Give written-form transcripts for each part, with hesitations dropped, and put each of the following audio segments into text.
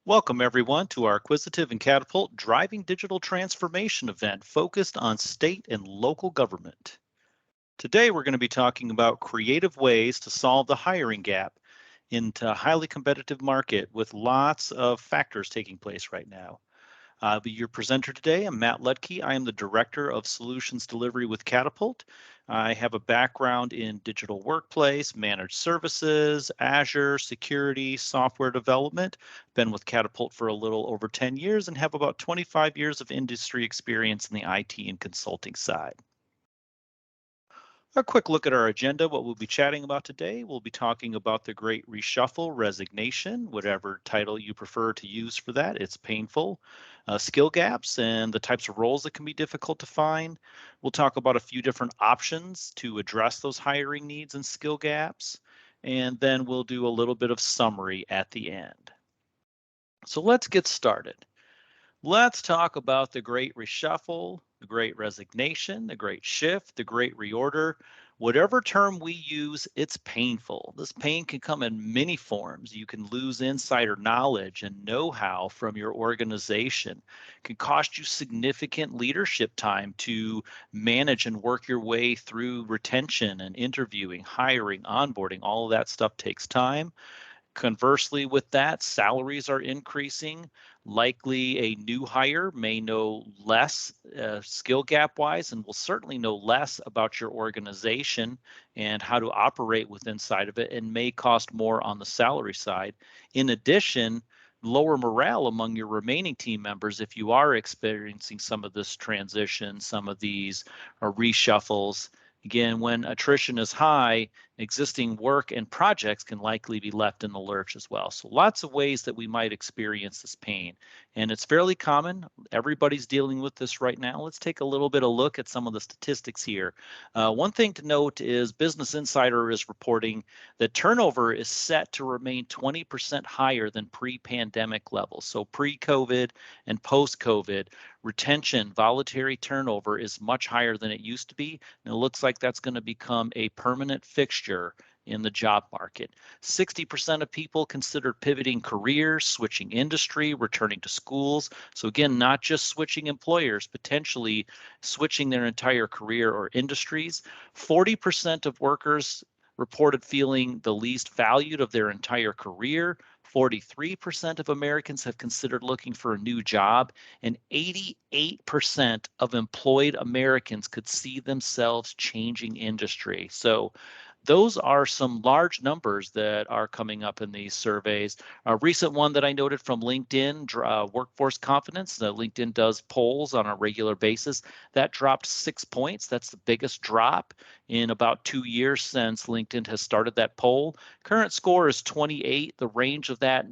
Welcome, everyone, to our Quisitive and Catapult Driving Digital Transformation event focused on state and local government. Today, we're going to be talking about creative ways to solve the hiring gap into a highly competitive market with lots of factors taking place right now. I'll be your presenter today. I'm Matt Ledke. I am the Director of Solutions Delivery with Catapult. I have a background in digital workplace, managed services, Azure, security, software development. Been with Catapult for a little over 10 years and have about 25 years of industry experience in the IT and consulting side. A quick look at our agenda, what we'll be chatting about today. We'll be talking about the great reshuffle, resignation, whatever title you prefer to use for that. It's painful. Skill gaps and the types of roles that can be difficult to find. We'll talk about a few different options to address those hiring needs and skill gaps. And then we'll do a little bit of summary at the end. So let's get started. Let's talk about the great reshuffle, the great resignation, the great shift, the great reorder. Whatever term we use, it's painful. This pain can come in many forms. You can lose insider knowledge and know-how from your organization. It can cost you significant leadership time to manage and work your way through retention and interviewing, hiring, onboarding. All of that stuff takes time. Conversely, with that, salaries are increasing. Likely, a new hire may know less skill gap wise and will certainly know less about your organization and how to operate within inside of it and may cost more on the salary side. In addition, lower morale among your remaining team members if you are experiencing some of this transition, some of these reshuffles. Again, when attrition is high, existing work and projects can likely be left in the lurch as well. So lots of ways that we might experience this pain. And it's fairly common. Everybody's dealing with this right now. Let's take a little bit of look at some of the statistics here. One thing to note is Business Insider is reporting that turnover is set to remain 20% higher than pre-pandemic levels. So pre-COVID and post-COVID, retention, voluntary turnover is much higher than it used to be. And it looks like that's going to become a permanent fixture in the job market. 60% of people considered pivoting careers, switching industry, returning to schools. So again, not just switching employers, potentially switching their entire career or industries. 40% of workers reported feeling the least valued of their entire career. 43% of Americans have considered looking for a new job, and 88% of employed Americans could see themselves changing industry. So those are some large numbers that are coming up in these surveys. A recent one that I noted from LinkedIn, workforce confidence. LinkedIn does polls on a regular basis. That dropped 6 points. That's the biggest drop in about 2 years since LinkedIn has started that poll. Current score is 28. The range of that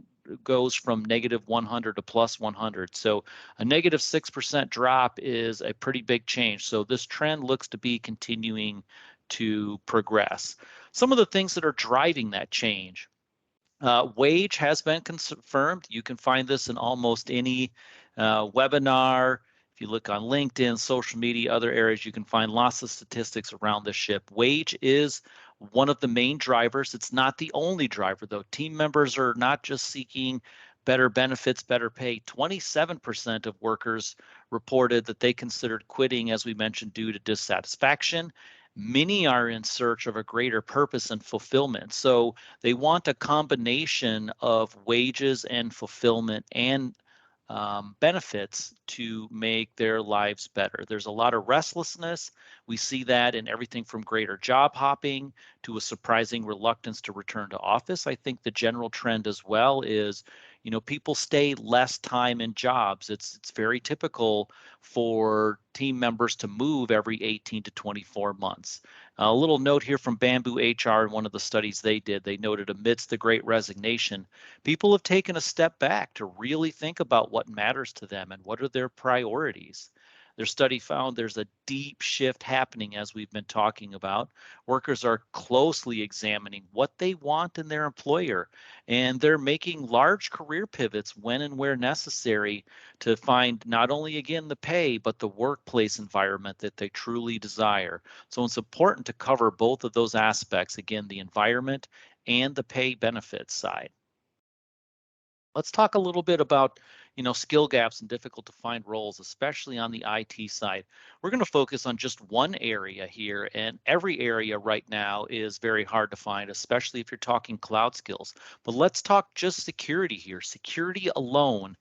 goes from negative 100 to plus 100. So a negative 6% drop is a pretty big change. So this trend looks to be continuing to progress. Some of the things that are driving that change. Wage has been confirmed. You can find this in almost any webinar. If you look on LinkedIn, social media, other areas, you can find lots of statistics around this shift. Wage is one of the main drivers. It's not the only driver, though. Team members are not just seeking better benefits, better pay. 27% of workers reported that they considered quitting, as we mentioned, due to dissatisfaction. Many are in search of a greater purpose and fulfillment. So they want a combination of wages and fulfillment and benefits to make their lives better. There's a lot of restlessness. We see that in everything from greater job hopping to a surprising reluctance to return to office. I think the general trend as well is, people stay less time in jobs. It's very typical for team members to move every 18 to 24 months. A little note here from Bamboo HR in one of the studies they did. They noted amidst the great resignation, people have taken a step back to really think about what matters to them and what are their priorities. Their study found there's a deep shift happening, as we've been talking about. Workers are closely examining what they want in their employer, and they're making large career pivots when and where necessary to find not only, again, the pay, but the workplace environment that they truly desire. So it's important to cover both of those aspects, again, the environment and the pay benefits side. Let's talk a little bit about, skill gaps and difficult to find roles, especially on the IT side. We're going to focus on just one area here, and every area right now is very hard to find, especially if you're talking cloud skills. But let's talk just security here. Security alone,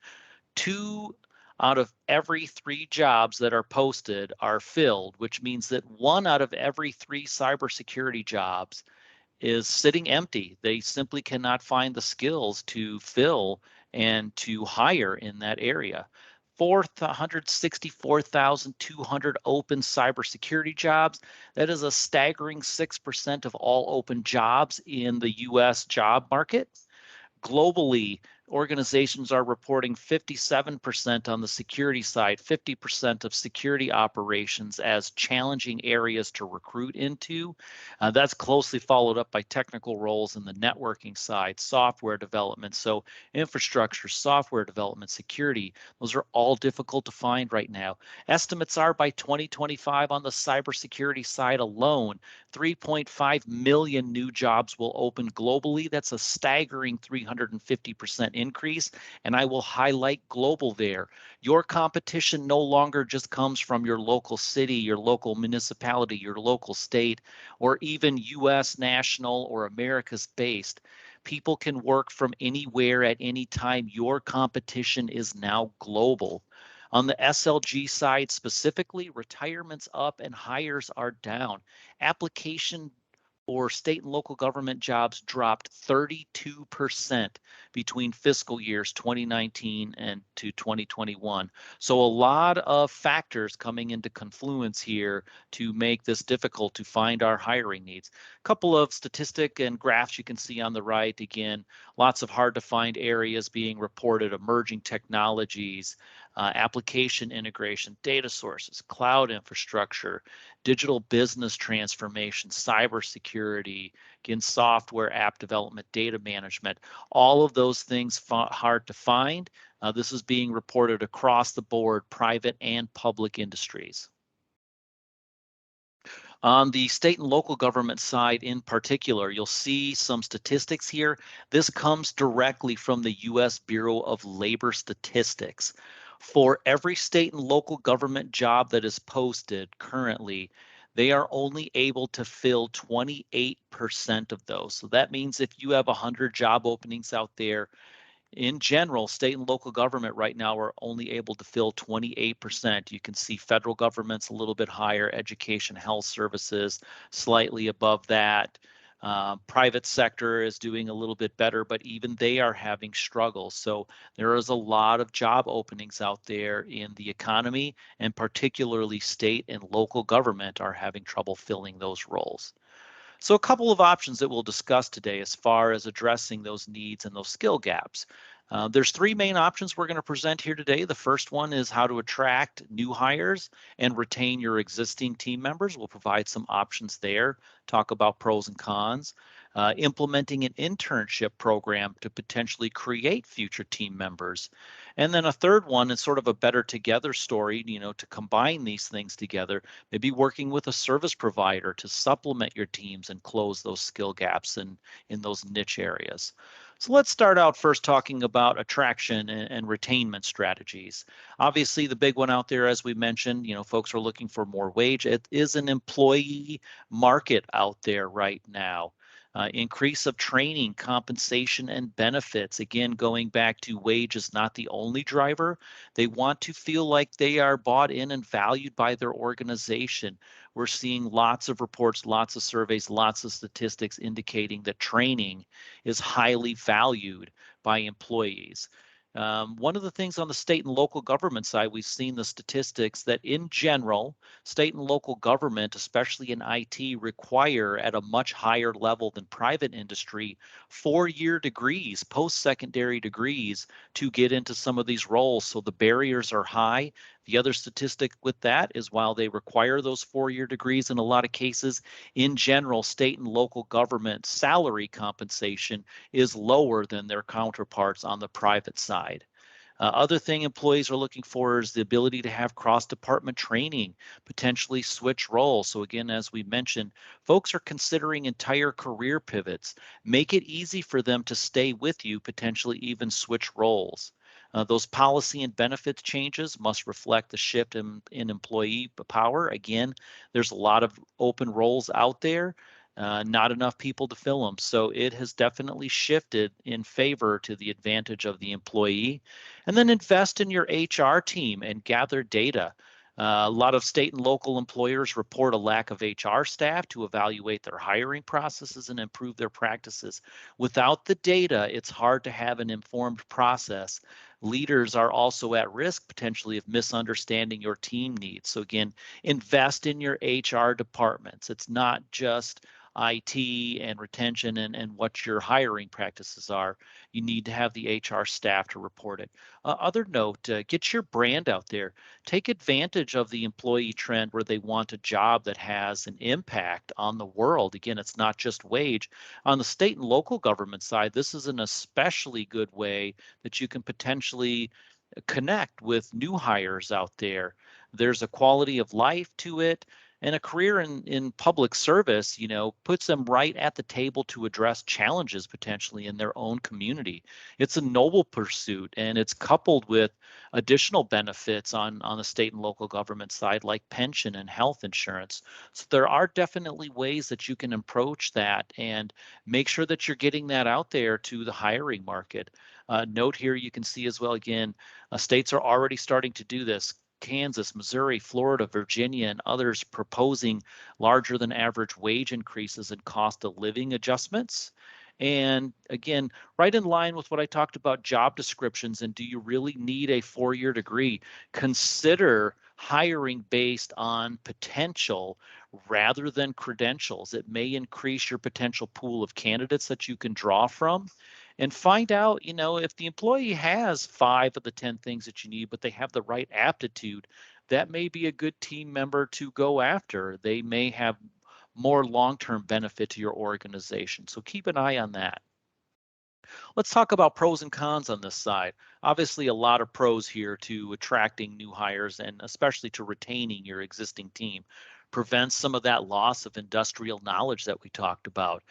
2 out of every 3 jobs that are posted are filled, which means that 1 out of every 3 cybersecurity jobs is sitting empty. They simply cannot find the skills to fill and to hire in that area. 464,200 open cybersecurity jobs. That is a staggering 6% of all open jobs in the US job market. Globally, organizations are reporting 57% on the security side, 50% of security operations as challenging areas to recruit into. That's closely followed up by technical roles in the networking side, software development. So infrastructure, software development, security, those are all difficult to find right now. Estimates are by 2025 on the cybersecurity side alone, 3.5 million new jobs will open globally. That's a staggering 350% increase. And I will highlight global there. Your competition no longer just comes from your local city, your local municipality, your local state, or even US national or America's based. People can work from anywhere at any time. Your competition is now global. On the SLG side specifically, retirements up and hires are down. Application for state and local government jobs dropped 32% between fiscal years 2019 and to 2021. So a lot of factors coming into confluence here to make this difficult to find our hiring needs. A couple of statistic and graphs you can see on the right. Again, lots of hard to find areas being reported, emerging technologies, application integration, data sources, cloud infrastructure, digital business transformation, cybersecurity, again, software, app development, data management, all of those things hard to find. This is being reported across the board, private and public industries. On the state and local government side in particular, you'll see some statistics here. This comes directly from the U.S. Bureau of Labor Statistics. For every state and local government job that is posted currently, they are only able to fill 28% of those. So that means if you have 100 job openings out there, in general, state and local government right now are only able to fill 28%. You can see federal government's a little bit higher, education, health services slightly above that. Private sector is doing a little bit better, but even they are having struggles. So there is a lot of job openings out there in the economy, and particularly state and local government are having trouble filling those roles. So a couple of options that we'll discuss today as far as addressing those needs and those skill gaps. There's 3 main options we're going to present here today. The first one is how to attract new hires and retain your existing team members. We'll provide some options there, talk about pros and cons. Implementing an internship program to potentially create future team members. And then a third one is sort of a better together story, to combine these things together, maybe working with a service provider to supplement your teams and close those skill gaps in those niche areas. So let's start out first talking about attraction and retainment strategies. Obviously, the big one out there, as we mentioned, folks are looking for more wage. It is an employee market out there right now. Increase of training, compensation, and benefits. Again, going back to wage is not the only driver. They want to feel like they are bought in and valued by their organization. We're seeing lots of reports, lots of surveys, lots of statistics indicating that training is highly valued by employees. One of the things on the state and local government side, we've seen the statistics that in general, state and local government, especially in IT, require at a much higher level than private industry 4-year degrees, post-secondary degrees to get into some of these roles. So the barriers are high. The other statistic with that is while they require those 4-year degrees in a lot of cases, in general, state and local government salary compensation is lower than their counterparts on the private side. Other thing employees are looking for is the ability to have cross-department training, potentially switch roles. So again, as we mentioned, folks are considering entire career pivots. Make it easy for them to stay with you, potentially even switch roles. Those policy and benefits changes must reflect the shift in employee power. Again, there's a lot of open roles out there, not enough people to fill them. So it has definitely shifted in favor to the advantage of the employee. And then invest in your HR team and gather data. A lot of state and local employers report a lack of HR staff to evaluate their hiring processes and improve their practices. Without the data, it's hard to have an informed process. Leaders are also at risk potentially of misunderstanding your team needs. So again, invest in your HR departments. It's not just IT and retention and what your hiring practices are. You need to have the HR staff to report it. Other note, get your brand out there. Take advantage of the employee trend where they want a job that has an impact on the world. Again, it's not just wage. On the state and local government side, this is an especially good way that you can potentially connect with new hires out there. There's a quality of life to it, and a career in public service, puts them right at the table to address challenges potentially in their own community. It's a noble pursuit, and it's coupled with additional benefits on the state and local government side, like pension and health insurance. So there are definitely ways that you can approach that and make sure that you're getting that out there to the hiring market. Note here, you can see as well, again, states are already starting to do this. Kansas, Missouri, Florida, Virginia, and others proposing larger than average wage increases and cost of living adjustments. And again, right in line with what I talked about job descriptions and do you really need a 4-year degree? Consider hiring based on potential rather than credentials. It may increase your potential pool of candidates that you can draw from, and find out, if the employee has 5 of the 10 things that you need, but they have the right aptitude, that may be a good team member to go after. They may have more long-term benefit to your organization. So keep an eye on that. Let's talk about pros and cons on this side. Obviously, a lot of pros here to attracting new hires and especially to retaining your existing team. Prevents some of that loss of industrial knowledge that we talked about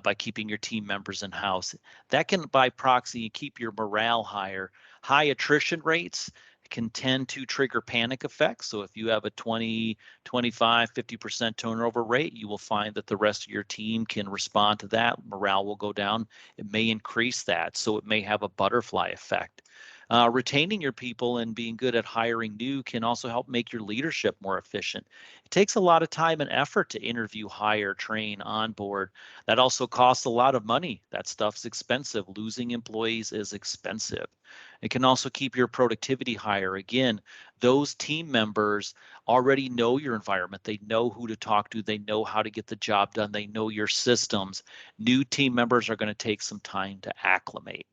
by keeping your team members in house. That can, by proxy, keep your morale higher. High attrition rates can tend to trigger panic effects. So if you have a 20, 25, 50% turnover rate, you will find that the rest of your team can respond to that. Morale will go down. It may increase that. So it may have a butterfly effect. Retaining your people and being good at hiring new can also help make your leadership more efficient. It takes a lot of time and effort to interview, hire, train, onboard. That also costs a lot of money. That stuff's expensive. Losing employees is expensive. It can also keep your productivity higher. Again, those team members already know your environment. They know who to talk to. They know how to get the job done. They know your systems. New team members are going to take some time to acclimate.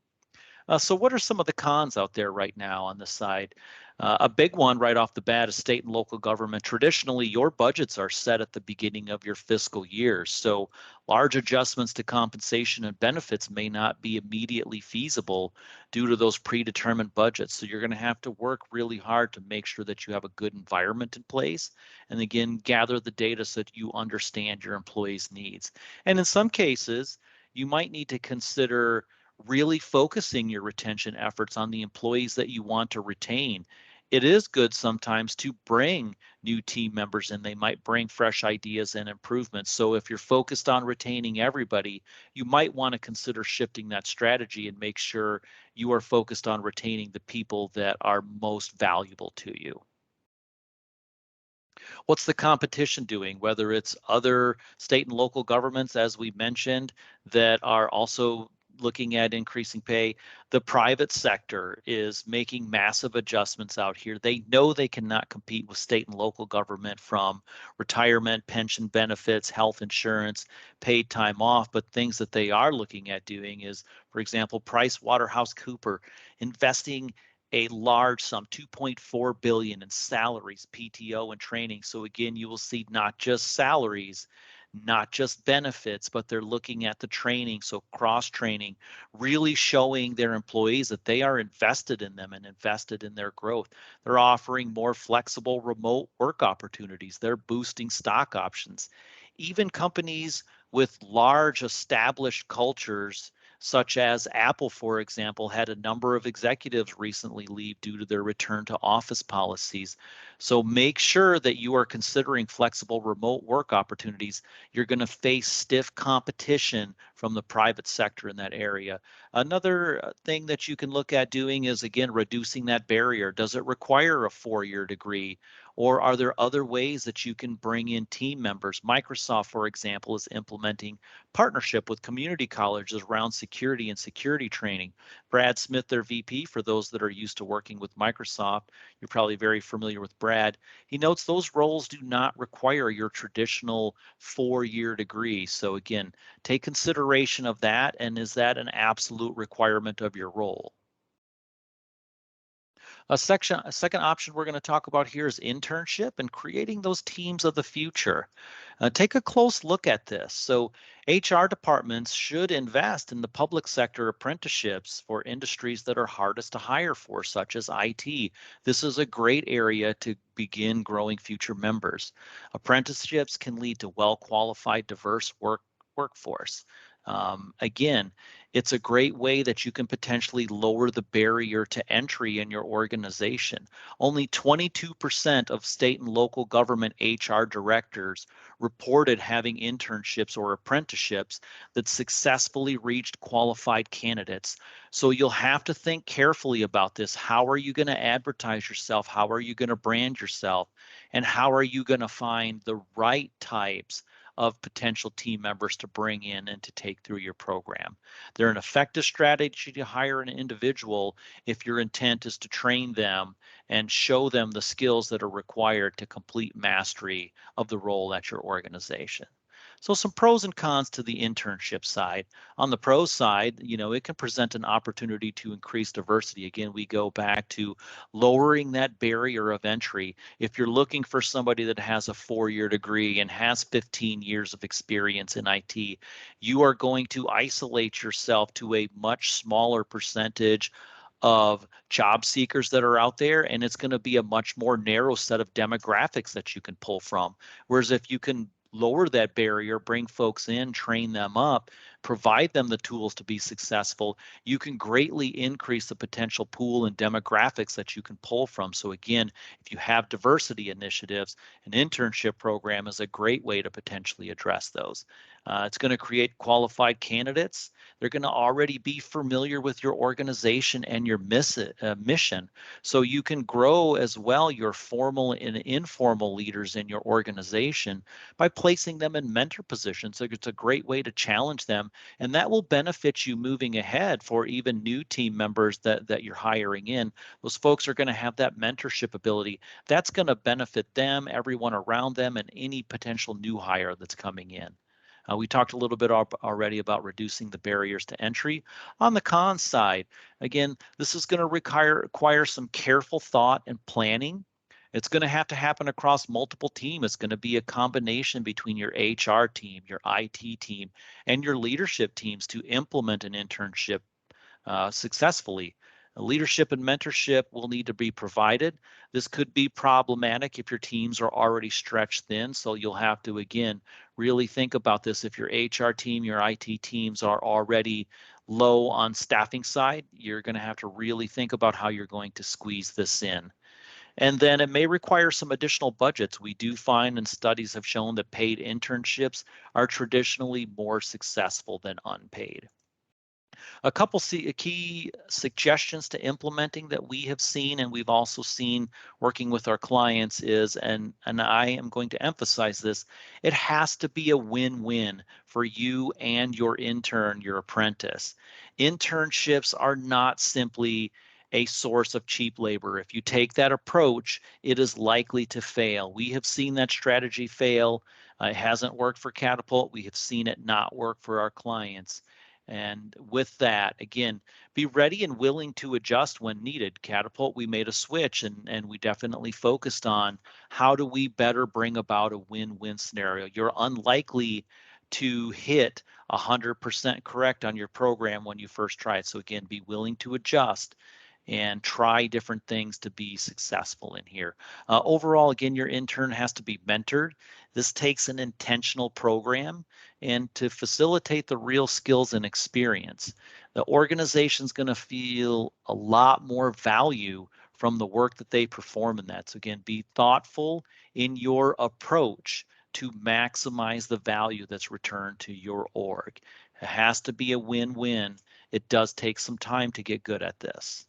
So what are some of the cons out there right now on this side? A big one right off the bat is state and local government. Traditionally, your budgets are set at the beginning of your fiscal year. So large adjustments to compensation and benefits may not be immediately feasible due to those predetermined budgets. So you're going to have to work really hard to make sure that you have a good environment in place. And again, gather the data so that you understand your employees' needs. And in some cases, you might need to consider really focusing your retention efforts on the employees that you want to retain. It is good sometimes to bring new team members in. They might bring fresh ideas and improvements. So if you're focused on retaining everybody, you might want to consider shifting that strategy and make sure you are focused on retaining the people that are most valuable to you. What's the competition doing? Whether it's other state and local governments, as we mentioned, that are also looking at increasing pay. The private sector is making massive adjustments out here. They know they cannot compete with state and local government from retirement, pension benefits, health insurance, paid time off, but things that they are looking at doing is, for example, Price Waterhouse Cooper investing a large sum, 2.4 billion in salaries, PTO, and training. So again, you will see not just salaries not just benefits, but they're looking at the training, so cross training, really showing their employees that they are invested in them and invested in their growth. They're offering more flexible remote work opportunities. They're boosting stock options. Even companies with large established cultures, such as Apple, for example, had a number of executives recently leave due to their return to office policies. So make sure that you are considering flexible remote work opportunities. You're going to face stiff competition from the private sector in that area. Another thing that you can look at doing is, again, reducing that barrier. Does it require a 4-year degree? Or are there other ways that you can bring in team members? Microsoft, for example, is implementing partnership with community colleges around security and security training. Brad Smith, their VP, for those that are used to working with Microsoft, you're probably very familiar with Brad. He notes those roles do not require your traditional 4-year degree. So again, take consideration of that, and is that an absolute requirement of your role? A second option we're going to talk about here is internship and creating those teams of the future. Take a close look at this. So HR departments should invest in the public sector apprenticeships for industries that are hardest to hire for, such as IT. This is a great area to begin growing future members. Apprenticeships can lead to well-qualified, diverse workforce. Again, it's a great way that you can potentially lower the barrier to entry in your organization. Only 22% of state and local government HR directors reported having internships or apprenticeships that successfully reached qualified candidates. So you'll have to think carefully about this. How are you going to advertise yourself? How are you going to brand yourself? And how are you going to find the right types of potential team members to bring in and to take through your program? They're an effective strategy to hire an individual if your intent is to train them and show them the skills that are required to complete mastery of the role at your organization. So some pros and cons to the internship side. On the pros side, it can present an opportunity to increase diversity. Again, we go back to lowering that barrier of entry. If you're looking for somebody that has a 4-year degree and has 15 years of experience in IT, you are going to isolate yourself to a much smaller percentage of job seekers that are out there, and it's going to be a much more narrow set of demographics that you can pull from. Whereas if you can lower that barrier, bring folks in, train them up, provide them the tools to be successful, you can greatly increase the potential pool and demographics that you can pull from. So again, if you have diversity initiatives, an internship program is a great way to potentially address those. It's going to create qualified candidates. They're going to already be familiar with your organization and your mission. So you can grow as well your formal and informal leaders in your organization by placing them in mentor positions. So it's a great way to challenge them, and that will benefit you moving ahead for even new team members that you're hiring in. Those folks are going to have that mentorship ability. That's going to benefit them, everyone around them, and any potential new hire that's coming in. We talked a little bit already about reducing the barriers to entry. On the cons side, again, this is going to require some careful thought and planning. It's going to have to happen across multiple teams. It's going to be a combination between your HR team, your IT team, and your leadership teams to implement an internship successfully. Leadership and mentorship will need to be provided. This could be problematic if your teams are already stretched thin. So you'll have to, again, really think about this. If your HR team, your IT teams are already low on staffing side, you're going to have to really think about how you're going to squeeze this in. And then it may require some additional budgets. We do find, and studies have shown, that paid internships are traditionally more successful than unpaid. A couple key suggestions to implementing that we have seen and we've also seen working with our clients is, and I am going to emphasize this, it has to be a win-win for you and your intern, your apprentice. Internships are not simply a source of cheap labor. If you take that approach, it is likely to fail. We have seen that strategy fail. It hasn't worked for Catapult. We have seen it not work for our clients. And with that, again, be ready and willing to adjust when needed. Catapult, we made a switch and we definitely focused on how do we better bring about a win-win scenario. You're unlikely to hit 100% correct on your program when you first try it. So again, be willing to adjust and try different things to be successful in here. Overall, again, your intern has to be mentored. This takes an intentional program and to facilitate the real skills and experience. The organization's going to feel a lot more value from the work that they perform in that. So again, be thoughtful in your approach to maximize the value that's returned to your org. It has to be a win-win. It does take some time to get good at this.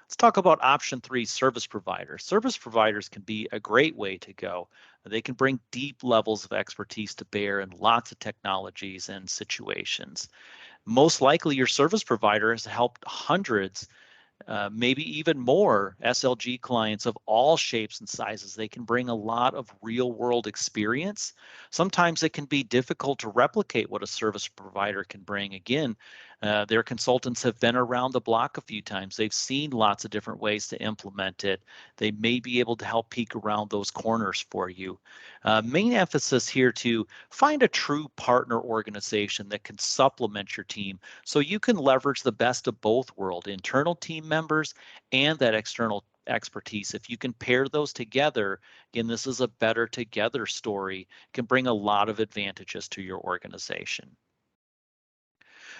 Let's talk about option three, service providers. Service providers can be a great way to go. They can bring deep levels of expertise to bear in lots of technologies and situations. Most likely your service provider has helped hundreds maybe even more SLG clients of all shapes and sizes. They can bring a lot of real world experience. Sometimes it can be difficult to replicate what a service provider can bring. Again, their consultants have been around the block a few times. They've seen lots of different ways to implement it. They may be able to help peek around those corners for you. Main emphasis here to find a true partner organization that can supplement your team so you can leverage the best of both worlds, internal team members and that external expertise. If you can pair those together, again, this is a better together story, can bring a lot of advantages to your organization.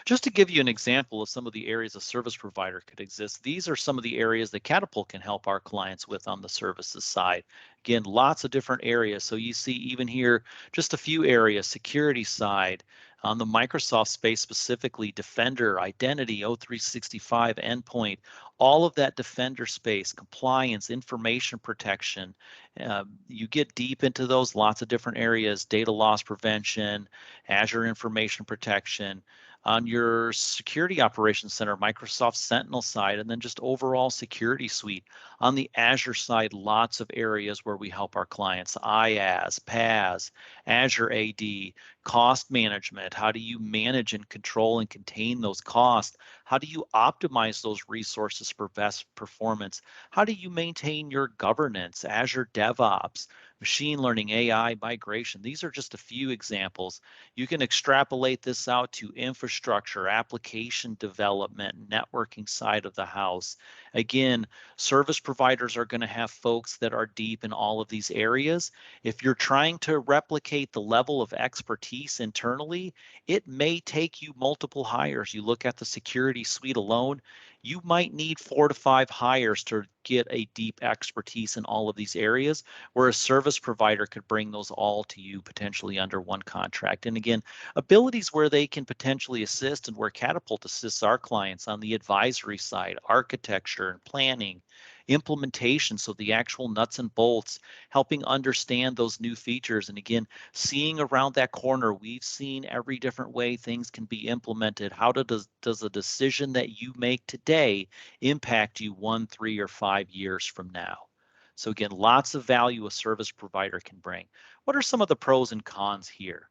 Just to give you an example of some of the areas a service provider could exist, these are some of the areas that Catapult can help our clients with on the services side. Again, lots of different areas. So you see even here, just a few areas, security side, on the Microsoft space specifically, Defender, Identity, O365, Endpoint, all of that Defender space, compliance, information protection. You get deep into those, lots of different areas, data loss prevention, Azure information protection, on your security operations center, Microsoft Sentinel side, and then just overall security suite. On the Azure side, lots of areas where we help our clients, IaaS, PaaS, Azure AD, cost management. How do you manage and control and contain those costs? How do you optimize those resources for best performance? How do you maintain your governance, Azure DevOps, machine learning, AI, migration? These are just a few examples. You can extrapolate this out to infrastructure, application development, networking side of the house. Again, service providers are going to have folks that are deep in all of these areas. If you're trying to replicate the level of expertise internally, it may take you multiple hires. You look at the security suite alone, you might need 4 to 5 hires to get a deep expertise in all of these areas, where a service provider could bring those all to you potentially under one contract. And again, abilities where they can potentially assist and where Catapult assists our clients on the advisory side, architecture and planning, implementation, so the actual nuts and bolts, helping understand those new features. And again, seeing around that corner, we've seen every different way things can be implemented. How does a decision that you make today impact you 1, 3, or 5 years from now? So again, lots of value a service provider can bring. What are some of the pros and cons here?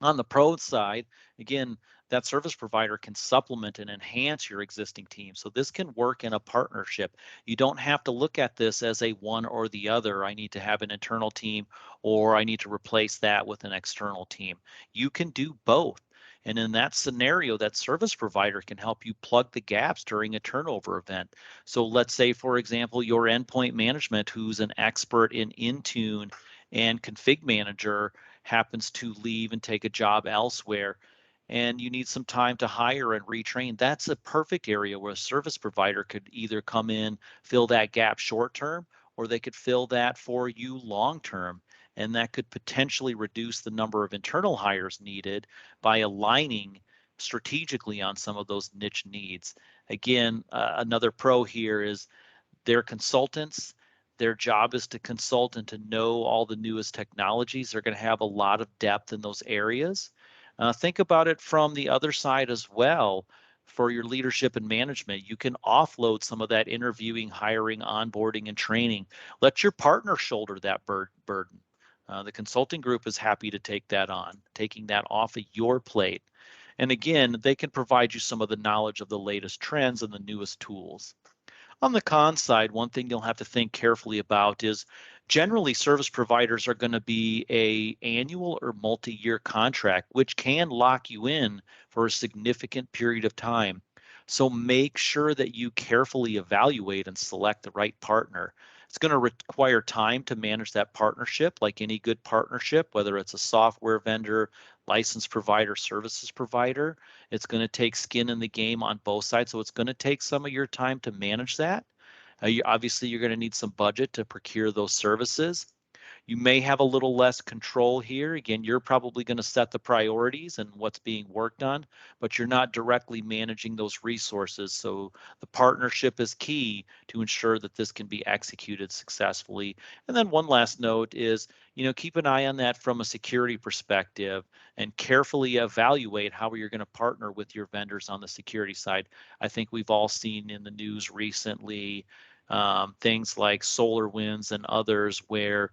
On the pro side, again, that service provider can supplement and enhance your existing team. So this can work in a partnership. You don't have to look at this as a one or the other. I need to have an internal team or I need to replace that with an external team. You can do both. And in that scenario, that service provider can help you plug the gaps during a turnover event. So let's say, for example, your endpoint management, who's an expert in Intune and config manager, happens to leave and take a job elsewhere, and you need some time to hire and retrain, that's a perfect area where a service provider could either come in, fill that gap short term, or they could fill that for you long term. And that could potentially reduce the number of internal hires needed by aligning strategically on some of those niche needs. Again, another pro here is they're consultants. Their job is to consult and to know all the newest technologies. They're going to have a lot of depth in those areas. Think about it from the other side as well. For your leadership and management, you can offload some of that interviewing, hiring, onboarding, and training. Let your partner shoulder that burden. The consulting group is happy to take that on, taking that off of your plate. And again, they can provide you some of the knowledge of the latest trends and the newest tools. On the con side, one thing you'll have to think carefully about is generally service providers are going to be a annual or multi-year contract, which can lock you in for a significant period of time. So make sure that you carefully evaluate and select the right partner. It's going to require time to manage that partnership, like any good partnership, whether it's a software vendor, license provider, services provider. It's going to take skin in the game on both sides. So it's going to take some of your time to manage that. Obviously, you're going to need some budget to procure those services. You may have a little less control here. Again, you're probably going to set the priorities and what's being worked on, but you're not directly managing those resources. So the partnership is key to ensure that this can be executed successfully. And then one last note is, keep an eye on that from a security perspective and carefully evaluate how you're going to partner with your vendors on the security side. I think we've all seen in the news recently things like SolarWinds and others where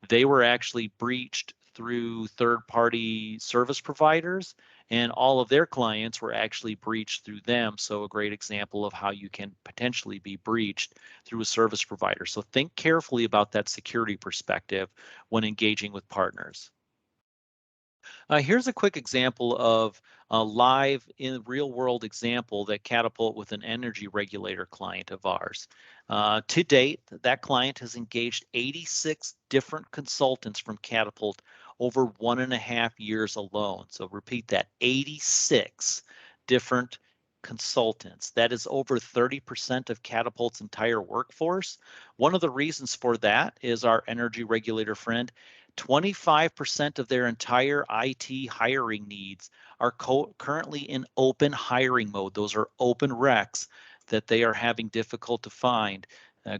they were actually breached through third-party service providers, and all of their clients were actually breached through them. So a great example of how you can potentially be breached through a service provider. So think carefully about that security perspective when engaging with partners. Here's a quick example of a live in real world example that Catapult with an energy regulator client of ours. To date, that client has engaged 86 different consultants from Catapult over 1.5 years alone. So repeat that, 86 different consultants. That is over 30% of Catapult's entire workforce. One of the reasons for that is our energy regulator friend 25% of their entire IT hiring needs are currently in open hiring mode. Those are open recs that they are having difficult to find.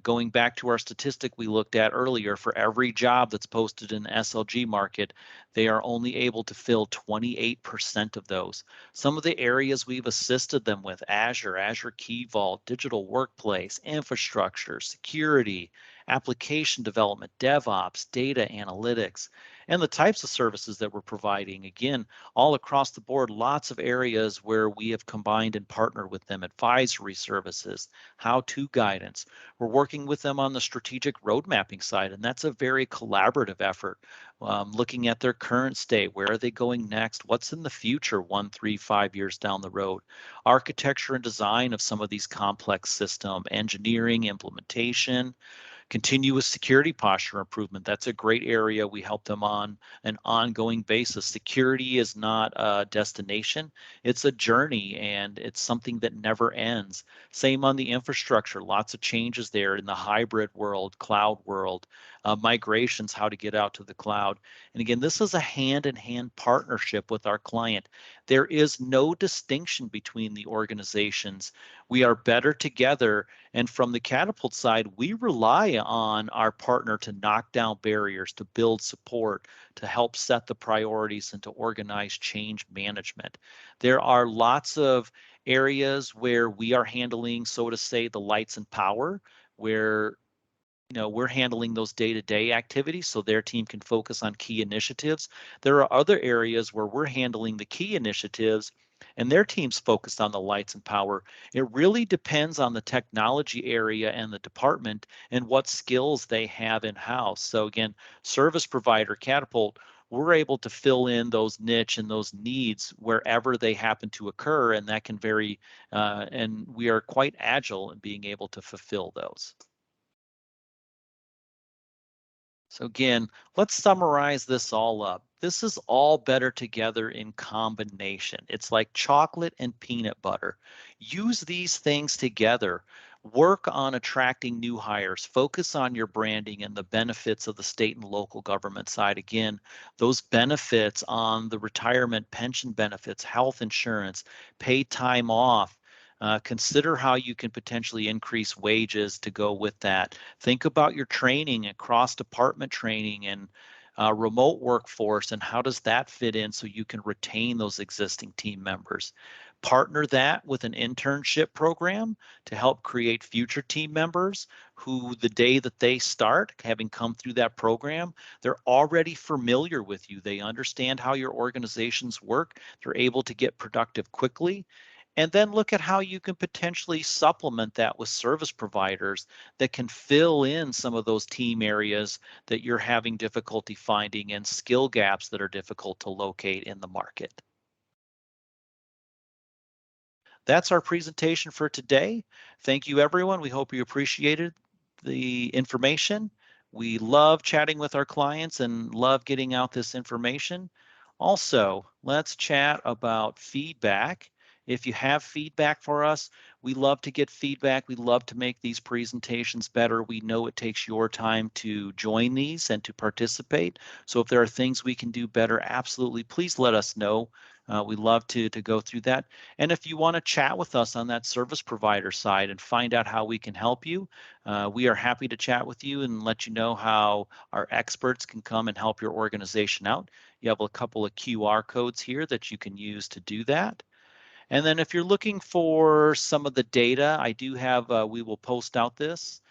Going back to our statistic we looked at earlier, for every job that's posted in the SLG market, they are only able to fill 28% of those. Some of the areas we've assisted them with, Azure Key Vault, digital workplace, infrastructure, security, application development, DevOps, data analytics, and the types of services that we're providing. Again, all across the board, lots of areas where we have combined and partnered with them, advisory services, how-to guidance. We're working with them on the strategic road mapping side, and that's a very collaborative effort. Looking at their current state, where are they going next? What's in the future 1, 3, 5 years down the road? Architecture and design of some of these complex system, engineering, implementation, continuous security posture improvement. That's a great area. We help them on an ongoing basis. Security is not a destination, it's a journey, and it's something that never ends. Same on the infrastructure, lots of changes there in the hybrid world, cloud world, migrations, how to get out to the cloud. And again, this is a hand-in-hand partnership with our client. There is no distinction between the organizations. We are better together. And from the Catapult side, we rely on our partner to knock down barriers, to build support, to help set the priorities, and to organize change management. There are lots of areas where we are handling, so to say, the lights and power, where we're handling those day-to-day activities so their team can focus on key initiatives. There are other areas where we're handling the key initiatives and their team's focused on the lights and power. It really depends on the technology area and the department and what skills they have in-house. So again, service provider Catapult, we're able to fill in those niche and those needs wherever they happen to occur, and that can vary, and we are quite agile in being able to fulfill those. So again, let's summarize this all up. This is all better together in combination. It's like chocolate and peanut butter. Use these things together. Work on attracting new hires. Focus on your branding and the benefits of the state and local government side. Again, those benefits on the retirement pension benefits, health insurance, paid time off. Consider how you can potentially increase wages to go with that. Think about your training and cross-department training and remote workforce, and how does that fit in so you can retain those existing team members. Partner that with an internship program to help create future team members who, the day that they start, having come through that program, they're already familiar with you. They understand how your organizations work. They're able to get productive quickly. And then look at how you can potentially supplement that with service providers that can fill in some of those team areas that you're having difficulty finding and skill gaps that are difficult to locate in the market. That's our presentation for today. Thank you, everyone. We hope you appreciated the information. We love chatting with our clients and love getting out this information. Also, let's chat about feedback. If you have feedback for us, we love to get feedback. We love to make these presentations better. We know it takes your time to join these and to participate. So if there are things we can do better, absolutely, please let us know. We love to go through that. And if you want to chat with us on that service provider side and find out how we can help you, we are happy to chat with you and let you know how our experts can come and help your organization out. You have a couple of QR codes here that you can use to do that. And then if you're looking for some of the data, I do have, we will post out this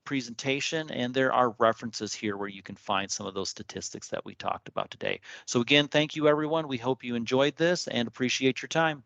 presentation, and there are references here where you can find some of those statistics that we talked about today. So again, thank you, everyone. We hope you enjoyed this and appreciate your time.